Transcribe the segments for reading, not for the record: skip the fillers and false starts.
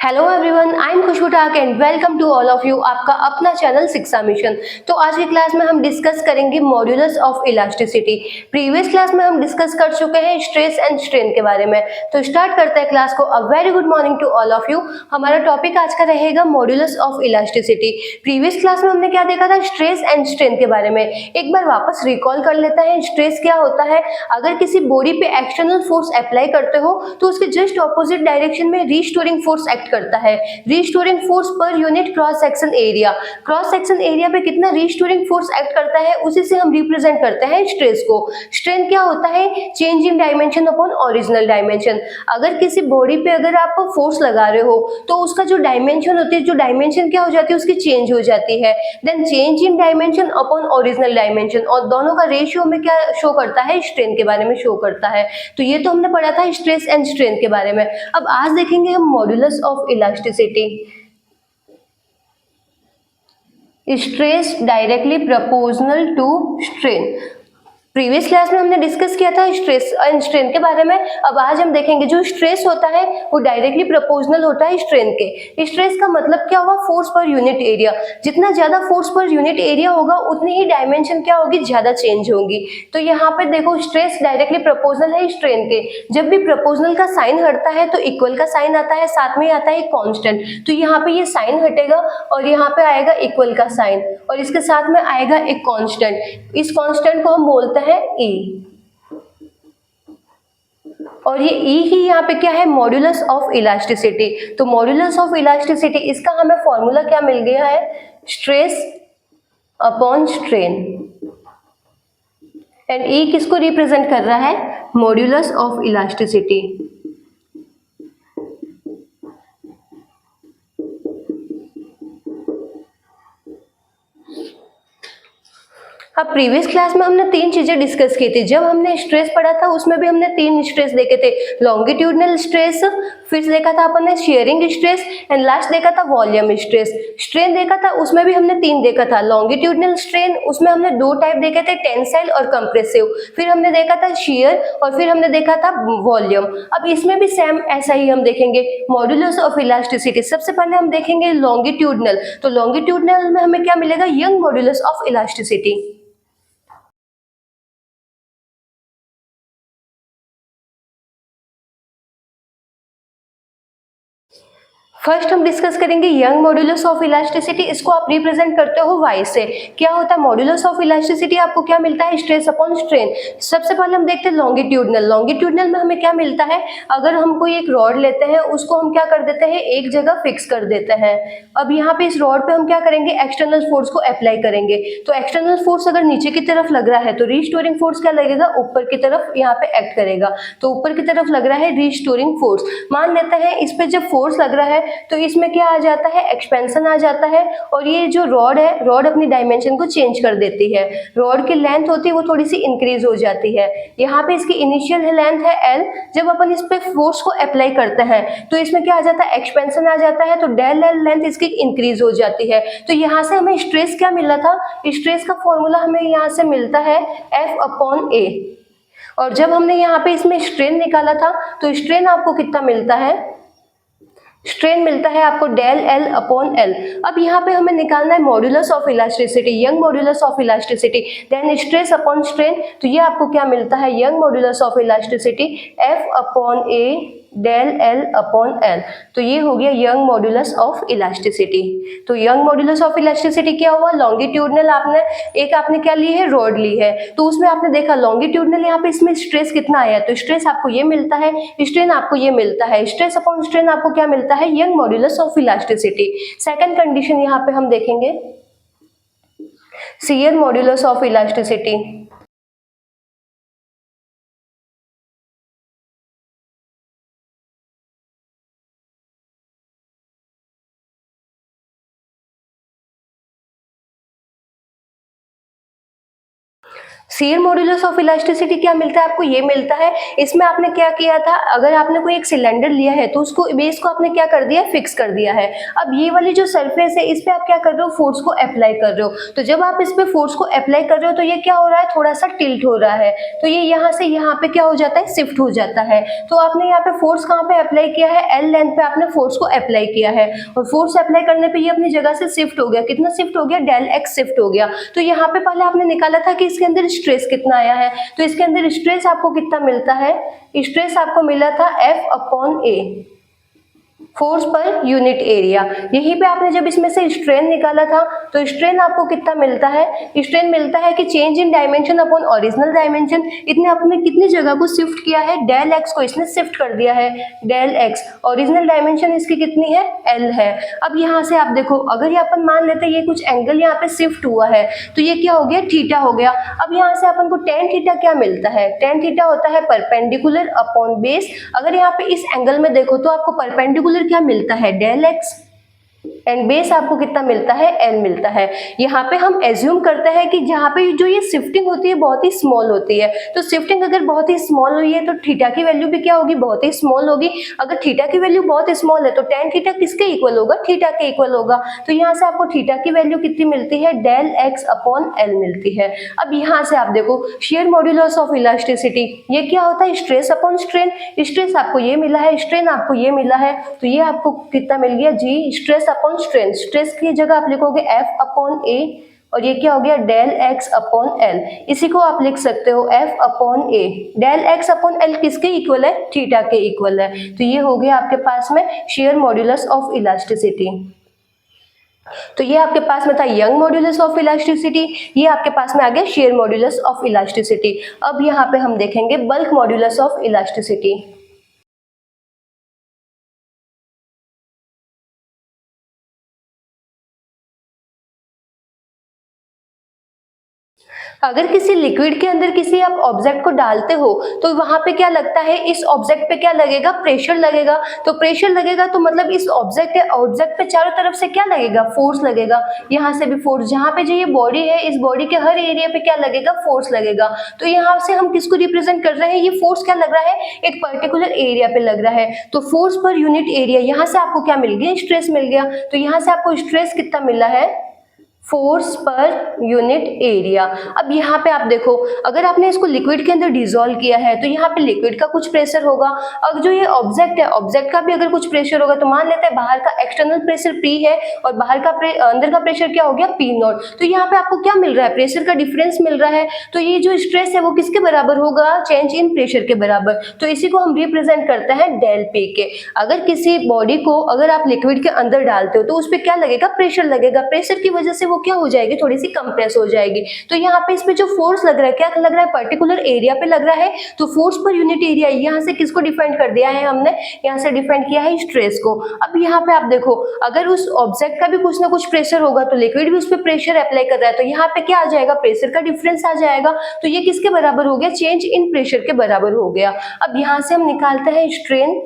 Hello everyone, I am Khushbu Thak and welcome to all of you आपका अपना channel शिक्षा mission. तो आज की क्लास में हम डिस्कस करेंगे modulus of elasticity. Previous class में हम डिस्कस कर चुके हैं स्ट्रेस एंड स्ट्रेन के बारे में। तो स्टार्ट करते हैं क्लास को। A very good morning to all of you. हमारा टॉपिक आज का रहेगा modulus of elasticity. Previous class में हमने क्या देखा था? स्ट्रेस एंड स्ट्रेन के बारे में। एक बार वापस रिकॉल कर लेते हैं। स्ट्रेस क्या होता है? अगर किसी बॉडी पे एक्सटर्नल फोर्स अप्लाई करते हो तो उसके जस्ट ऑपोजिट डायरेक्शन में रीस्टोरिंग फोर्स एक्ट करता है। Restoring force per unit cross section area. Cross section area पे कितना रीस्टोरिंग फोर्स एक्ट करता है उसी से हम रिप्रेजेंट करते हैं स्ट्रेस को। स्ट्रेन क्या होता है? Change in dimension upon original dimension. अगर किसी बॉडी पे अगर आप फोर्स लगा रहे हो तो उसका जो डायमेंशन होती है, जो डायमेंशन क्या हो जाती है उसकी चेंज हो जाती है। Then change in dimension upon original dimension, और दोनों का रेशियो में क्या शो करता है? स्ट्रेन के बारे में शो करता है। तो ये तो हमने पढ़ा था स्ट्रेस एंड स्ट्रेन के बारे में। अब आज देखेंगे हम modulus of elasticity. Stress directly proportional to strain. Previous class में हमने डिस्कस किया था स्ट्रेस एंड स्ट्रेन के बारे में। अब आज हम देखेंगे जो स्ट्रेस होता है वो डायरेक्टली प्रोपोर्शनल होता है स्ट्रेन के। स्ट्रेस का मतलब क्या हुआ? Force per unit area. जितना ज्यादा फोर्स पर यूनिट एरिया होगा उतनी ही डायमेंशन क्या होगी? ज्यादा चेंज होगी। तो यहाँ पे देखो स्ट्रेस डायरेक्टली प्रोपोर्शनल है स्ट्रेन के। जब भी प्रोपोर्शनल का साइन हटता है तो इक्वल का साइन आता है, साथ में आता है कांस्टेंट। तो यहाँ पे ये साइन हटेगा और यहाँ पे आएगा इक्वल का साइन, और इसके साथ में आएगा एक कांस्टेंट। इस कांस्टेंट को हम बोलते हैं E। और ये E ही यहाँ पे क्या है? Modulus of elasticity. तो मॉड्यूलस ऑफ इलास्टिसिटी, इसका हमें फॉर्मूला क्या मिल गया है? Stress upon strain. And E किसको रिप्रेजेंट कर रहा है? Modulus of elasticity. अब प्रीवियस क्लास में हमने तीन चीजें डिस्कस की थी। जब हमने स्ट्रेस पढ़ा था उसमें भी हमने तीन स्ट्रेस देखे थे। लॉन्गिट्यूडनल स्ट्रेस, फिर देखा था अपन ने शेयरिंग स्ट्रेस, एंड लास्ट देखा था वॉल्यूम स्ट्रेस। स्ट्रेन देखा था उसमें भी हमने तीन देखा था। लॉन्गिट्यूडनल स्ट्रेन उसमें हमने दो टाइप देखे थे, टेंसाइल और कंप्रेसिव। फिर हमने देखा था शियर, और फिर हमने देखा था वॉल्यूम। अब इसमें भी सेम ऐसा ही हम देखेंगे मॉड्यूलस ऑफ इलास्टिसिटी। सबसे पहले हम देखेंगे लॉन्गिट्यूडनल। तो लॉन्गिट्यूडनल में हमें क्या मिलेगा? Young modulus of elasticity. First हम डिस्कस करेंगे यंग मॉड्यूलस ऑफ इलास्टिसिटी। इसको आप रिप्रेजेंट करते हो y से। क्या होता है मॉड्यूलस ऑफ इलास्टिसिटी? आपको क्या मिलता है? Stress upon strain. सबसे पहले हम देखते हैं लॉन्गिट्यूडनल। लॉन्गिट्यूडनल में हमें क्या मिलता है? अगर हम कोई एक रॉड लेते हैं उसको हम क्या कर देते हैं? एक जगह फिक्स कर देते हैं। अब यहाँ पे इस रॉड पे हम क्या करेंगे? एक्सटर्नल फोर्स को अप्लाई करेंगे। तो एक्सटर्नल फोर्स अगर नीचे की तरफ लग रहा है तो रीस्टोरिंग फोर्स क्या लगेगा? ऊपर की तरफ यहाँ पे एक्ट करेगा। तो ऊपर की तरफ लग रहा है रीस्टोरिंग फोर्स। मान लेते हैं इस पे जब फोर्स लग रहा है तो इसमें क्या आ जाता है? एक्सपेंशन आ जाता है, और ये जो रॉड है, रॉड अपनी डायमेंशन को चेंज कर देती है। रॉड की लेंथ होती है वो थोड़ी सी इंक्रीज हो जाती है। यहाँ पे इसकी इनिशियल लेंथ है L। जब अपन इस पे फोर्स को अप्लाई करते हैं तो इसमें क्या आ जाता है? एक्सपेंशन आ जाता है, तो डेल L लेंथ इसकी इंक्रीज हो जाती है। तो यहाँ से हमें स्ट्रेस क्या मिला था? स्ट्रेस का फॉर्मूला हमें यहाँ से मिलता है F अपॉन A। और जब हमने यहाँ पे इसमें स्ट्रेन निकाला था तो स्ट्रेन आपको कितना मिलता है? स्ट्रेन मिलता है आपको डेल एल अपॉन एल। अब यहाँ पे हमें निकालना है modulus of elasticity, Young modulus of elasticity. Then stress upon strain, तो ये आपको क्या मिलता है? Young modulus of elasticity F upon A del L upon L. तो ये हो गया यंग मॉड्यूलस ऑफ इलास्टिसिटी। तो यंग मॉड्यूलस ऑफ इलास्टिसिटी क्या हुआ? लॉन्गिट्यूडनल आपने क्या ली है? रॉड ली है। तो उसमें आपने देखा लॉन्गिट्यूडनल यहाँ पे इसमें स्ट्रेस कितना आया? तो स्ट्रेस आपको ये मिलता है, स्ट्रेन आपको ये मिलता है। स्ट्रेस अपॉन स्ट्रेन आपको क्या मिलता है? Young modulus of elasticity. Second condition यहाँ पे हम देखेंगे shear modulus of elasticity. Share modulus of elasticity क्या मिलता है आपको, ये मिलता है। इसमें आपने क्या किया था, अगर आपने कोई एक सिलेंडर लिया है तो उसको बेस को आपने क्या कर दिया, फिक्स कर दिया है। अब ये वाली जो सरफेस है इस पे आप क्या कर रहे हो, फोर्स को अप्लाई कर रहे हो। तो जब आप इस पे फोर्स को अप्लाई कर रहे हो तो ये क्या हो रहा है, थोड़ा सा टिल्ट हो रहा है, तो ये यहाँ से यहाँ पे क्या हो जाता है, शिफ्ट हो जाता है। तो आपने यहाँ पे फोर्स कहाँ पे अप्लाई किया है, एल लेंथ पे आपने फोर्स को अप्लाई किया है, और फोर्स अप्लाई करने पे ये अपनी जगह से शिफ्ट हो गया। कितना शिफ्ट हो गया, डेल एक्स शिफ्ट हो गया। तो यहाँ पे पहले आपने निकाला था कि इसके अंदर स्ट्रेस कितना आया है, तो इसके अंदर स्ट्रेस आपको कितना मिलता है, स्ट्रेस आपको मिला था F/A, force per unit area. यहीं पे आपने जब इसमें से स्ट्रेन निकाला था तो स्ट्रेन आपको कितना मिलता है, स्ट्रेन मिलता है कि change in dimension upon original dimension. इतने आपने कितनी जगह को शिफ्ट किया है, डेल एक्स को इसने शिफ्ट कर दिया है, डेल एक्स। ओरिजिनल डायमेंशन इसकी कितनी है, एल है। अब यहाँ से आप देखो, अगर ये अपन मान लेते हैं ये कुछ एंगल यहाँ पे शिफ्ट हुआ है तो ये क्या हो गया, थीटा हो गया। अब यहाँ से अपन को टेन थीटा क्या मिलता है, टेन थीटा होता है परपेंडिकुलर अपॉन बेस। अगर यहाँ पे इस एंगल में देखो तो आपको परपेंडिकुलर क्या मिलता है, डेल एक्स, एंड बेस आपको कितना मिलता है, एल मिलता है। यहाँ पे हम एज्यूम करते हैं कि जहाँ पे जो ये शिफ्टिंग होती है बहुत ही स्मॉल होती है, तो शिफ्टिंग अगर बहुत ही स्मॉल हुई है तो थीटा की वैल्यू भी क्या होगी, बहुत ही स्मॉल होगी। अगर थीटा की वैल्यू बहुत स्मॉल है तो टेन थीटा किसके इक्वल होगा, थीटा के इक्वल होगा। तो यहाँ से आपको थीटा की वैल्यू कितनी मिलती है, डेल एक्स अपॉन एल मिलती है। अब यहाँ से आप देखो शेयर मॉड्यूलस ऑफ इलास्टिसिटी, ये क्या होता है, स्ट्रेस अपॉन स्ट्रेन। स्ट्रेस आपको ये मिला है, स्ट्रेन आपको ये मिला है, तो ये आपको कितना मिल गया, जी स्ट्रेस अपॉन स्ट्रेन। स्ट्रेस की जगह आप लिखोगे F/A, और ये क्या हो गया, डेल एक्स अपॉन एल। इसी को आप लिख सकते हो F/A। Del X upon L किसके इक्वल है, थीटा के इक्वल है। तो ये हो गया आपके पास में शेयर मॉड्यूलस ऑफ इलास्टिसिटी। तो ये आपके पास में था यंग मॉड्यूलस ऑफ इलास्टिसिटी, ये आपके पास में आ गया शेयर मॉड्यूलस ऑफ इलास्टिसिटी। अब यहाँ पे हम देखेंगे बल्क मॉड्यूलस ऑफ इलास्टिसिटी। अगर किसी लिक्विड के अंदर किसी आप ऑब्जेक्ट को डालते हो तो वहां पे क्या लगता है, इस ऑब्जेक्ट पे क्या लगेगा, प्रेशर लगेगा। तो प्रेशर लगेगा तो मतलब इस ऑब्जेक्ट है, ऑब्जेक्ट पे चारों तरफ से क्या लगेगा, फोर्स लगेगा। यहाँ से भी फोर्स, जहाँ पे जो ये बॉडी है इस बॉडी के हर एरिया पे क्या लगेगा, फोर्स लगेगा। तो यहाँ से हम किसको रिप्रेजेंट कर रहे हैं, ये फोर्स क्या लग रहा है, एक पर्टिकुलर एरिया पे लग रहा है। तो फोर्स पर यूनिट एरिया, यहाँ से आपको क्या मिल गया, स्ट्रेस मिल गया। तो यहाँ से आपको स्ट्रेस कितना मिला है, फोर्स पर यूनिट एरिया। अब यहाँ पे आप देखो, अगर आपने इसको लिक्विड के अंदर डिसॉल्व किया है तो यहाँ पे लिक्विड का कुछ प्रेशर होगा, और जो ये ऑब्जेक्ट है ऑब्जेक्ट का भी अगर कुछ प्रेशर होगा। तो मान लेते हैं बाहर का एक्सटर्नल प्रेशर P है और बाहर का अंदर का प्रेशर क्या हो गया, P0। तो यहाँ पे आपको क्या मिल रहा है, प्रेशर का डिफरेंस मिल रहा है। तो ये जो स्ट्रेस है वो किसके बराबर होगा, चेंज इन प्रेशर के बराबर। तो इसी को हम रिप्रेजेंट करते हैं डेल P के। अगर किसी बॉडी को अगर आप लिक्विड के अंदर डालते हो तो उस पर क्या लगेगा, प्रेशर लगेगा। प्रेशर की वजह से वो क्या हो जाएगी, थोड़ी सी कंप्रेस हो जाएगी। तो यहाँ पे इसमें जो फोर्स लग रहा है, क्या लग रहा है, पर्टिकुलर एरिया पे लग रहा है। तो फोर्स पर यूनिट एरिया, यहाँ से किसको डिफाइन कर दिया है हमने, यहाँ से डिफाइन किया है स्ट्रेस को। अब यहाँ पे आप देखो, अगर उस ऑब्जेक्ट का भी कुछ ना कुछ प्रेशर होगा तो लिक्विड भी उस पर प्रेशर अप्लाई कर रहा है, तो यहाँ पे क्या आ जाएगा, प्रेशर का डिफरेंस आ जाएगा। तो ये किसके बराबर हो गया, चेंज इन प्रेशर के बराबर हो गया। अब यहाँ से हम निकालते हैं स्ट्रेन।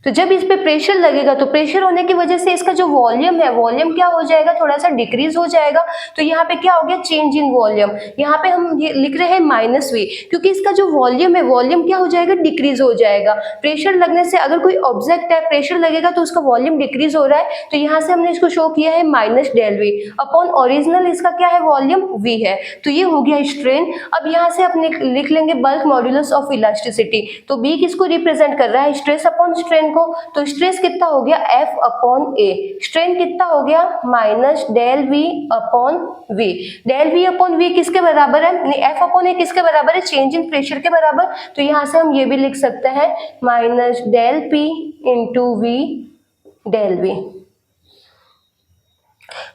तो जब इस पे प्रेशर लगेगा तो प्रेशर होने की वजह से इसका जो वॉल्यूम है, वॉल्यूम क्या हो जाएगा, थोड़ा सा डिक्रीज हो जाएगा। तो यहाँ पे क्या हो गया, चेंज इन वॉल्यूम। यहाँ पे हम ये लिख रहे हैं -V, क्योंकि इसका जो वॉल्यूम है, वॉल्यूम क्या हो जाएगा, डिक्रीज हो जाएगा। प्रेशर लगने से, अगर कोई ऑब्जेक्ट है प्रेशर लगेगा तो उसका वॉल्यूम डिक्रीज हो रहा है, तो यहाँ से हमने इसको शो किया है -del-V अपॉन ओरिजिनल इसका क्या है, वॉल्यूम V है। तो ये हो गया स्ट्रेन। अब यहाँ से अपने लिख लेंगे बल्क मॉड्यूलस ऑफ इलास्टिसिटी। तो B किसको रिप्रेजेंट कर रहा है, स्ट्रेस अपॉन स्ट्रेन को। तो स्ट्रेस कितना हो गया, F/A। स्ट्रेन कितना हो गया, -del-V upon V। del-V upon V किसके बराबर है, नहीं, F/A किसके बराबर है, चेंज इन प्रेशर के बराबर। तो यहाँ से हम ये भी लिख सकते हैं -del-P × V del-V।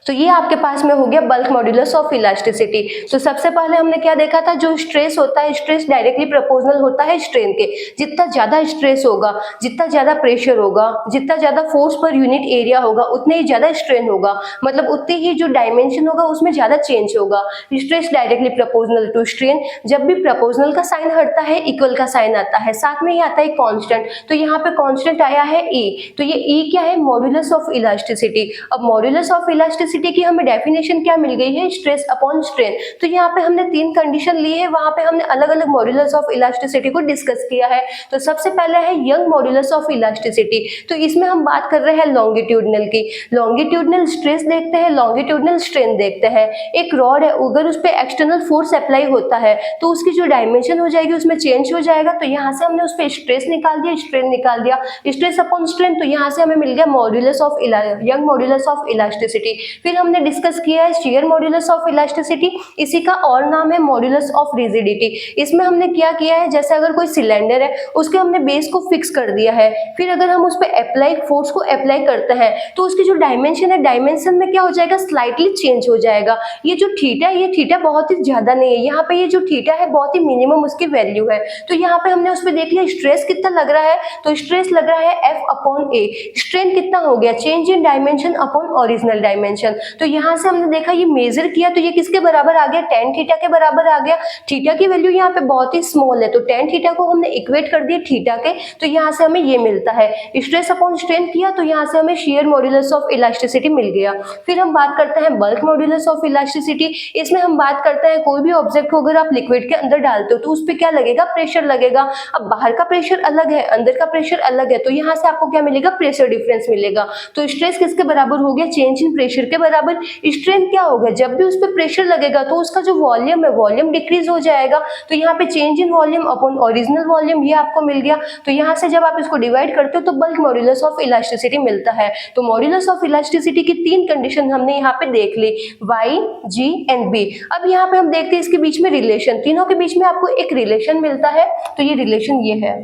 तो ये आपके पास में हो गया बल्क मॉड्यूलस ऑफ इलास्टिसिटी। तो सबसे पहले हमने क्या देखा था, जो स्ट्रेस होता है, स्ट्रेस डायरेक्टली प्रोपोर्शनल होता है स्ट्रेन के। जितना ज्यादा स्ट्रेस होगा, जितना ज्यादा प्रेशर होगा, जितना ज्यादा फोर्स पर यूनिट एरिया होगा, उतने ही ज्यादा स्ट्रेन होगा। मतलब उतनी ही जो डायमेंशन होगा उसमें ज्यादा चेंज होगा। Stress directly proportional to strain. जब भी प्रोपोर्शनल का साइन हटता है, इक्वल का साइन आता है, साथ में ही आता है कांस्टेंट। तो यहाँ पे कांस्टेंट आया है E। तो ये E क्या है, मॉड्यूलस ऑफ इलास्टिसिटी। अब मॉड्यूलस ऑफ इलास्टिसिटी इलास्टिसिटी की हमें डेफिनेशन क्या मिल गई है, स्ट्रेस अपॉन स्ट्रेन। तो यहाँ पे हमने 3 कंडीशन ली है, वहां पे हमने अलग अलग मॉड्यूलस ऑफ इलास्टिसिटी को डिस्कस किया है। तो सबसे पहले है यंग मॉड्यूलस ऑफ इलास्टिसिटी। तो इसमें हम बात कर रहे हैं लॉन्गिट्यूडनल की। लॉन्गिट्यूडनल स्ट्रेस देखते हैं, लॉन्गिट्यूडनल स्ट्रेन देखते हैं। एक रॉड है, अगर उस पर एक्सटर्नल फोर्स अप्लाई होता है तो उसकी जो डायमेंशन हो जाएगी उसमें चेंज हो जाएगा। तो यहाँ से हमने उस पर स्ट्रेस निकाल दिया, स्ट्रेन निकाल दिया, स्ट्रेस अपॉन स्ट्रेन। तो यहाँ से हमें मिल गया modulus of young modulus of elasticity. फिर हमने डिस्कस किया है शियर मॉड्यूलस ऑफ इलास्टिसिटी, इसी का और नाम है मॉड्यूलस ऑफ रिजिडिटी। इसमें हमने क्या किया है, जैसे अगर कोई सिलेंडर है उसके हमने बेस को फिक्स कर दिया है, फिर अगर हम उस पर अप्लाई फोर्स को अप्लाई करते हैं तो उसकी जो डायमेंशन है, डायमेंशन में क्या हो जाएगा, स्लाइटली चेंज हो जाएगा। ये जो थीटा है, ये थीटा बहुत ही ज्यादा नहीं है, यहाँ पे ये जो थीटा है बहुत ही मिनिमम उसकी वैल्यू है। तो यहाँ पे हमने उस पर देख लिया स्ट्रेस कितना लग रहा है, तो स्ट्रेस लग रहा है F अपॉन A। स्ट्रेन कितना हो गया, change in dimension upon original dimension. तो यहाँ से हमने देखा ये मेजर किया तो ये किसके बराबर आ गया, tan थीटा के बराबर आ गया। थीटा की वैल्यू यहाँ पे बहुत ही स्मॉल है, तो tan थीटा को हमने इक्वेट कर दिया थीटा के, तो यहाँ से हमें ये मिलता है। स्ट्रेस अपॉन स्ट्रेन किया तो यहाँ से हमें शियर मॉड्यूलस ऑफ इलास्टिसिटी मिल गया। फिर हम बात करते हैं बल्क मॉड्यूलस ऑफ इलास्टिसिटी। इसमें हम बात करते हैं कोई भी ऑब्जेक्ट को अगर आप लिक्विड के अंदर डालते हो तो उस पर क्या लगेगा, प्रेशर लगेगा। अब बाहर का प्रेशर अलग है, अंदर का प्रेशर अलग है, तो यहाँ से आपको क्या मिलेगा, प्रेशर डिफरेंस मिलेगा। तो स्ट्रेस किसके बराबर हो गया, चेंज इन प्रेशर के बराबर। स्ट्रेन क्या होगा, जब भी उस पर प्रेशर लगेगा तो उसका जो वॉल्यूम है, वॉल्यूम डिक्रीज हो जाएगा। तो यहाँ पे change in volume upon original volume, ये आपको मिल गया। तो यहाँ से जब आप इसको डिवाइड करते हो तो बल्क मॉड्यूलस ऑफ इलास्टिसिटी मिलता है। तो मॉड्यूलस ऑफ इलास्टिसिटी की 3 कंडीशन हमने यहाँ पे देख ली, Y, G एंड B। अब यहाँ पे हम देखते हैं इसके बीच में रिलेशन, तीनों के बीच में आपको एक रिलेशन मिलता है। तो ये रिलेशन ये है।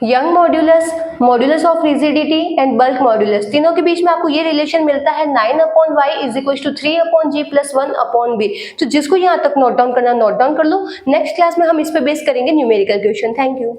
Young modulus, modulus of rigidity and bulk modulus, तीनों के बीच में आपको ये रिलेशन मिलता है 9 upon Y is equal to 3 upon G plus 1 upon B. तो जिसको यहाँ तक नोट डाउन करना नोट डाउन कर लो। नेक्स्ट क्लास में हम इस पे बेस करेंगे न्यूमेरिकल क्वेश्चन। Thank you.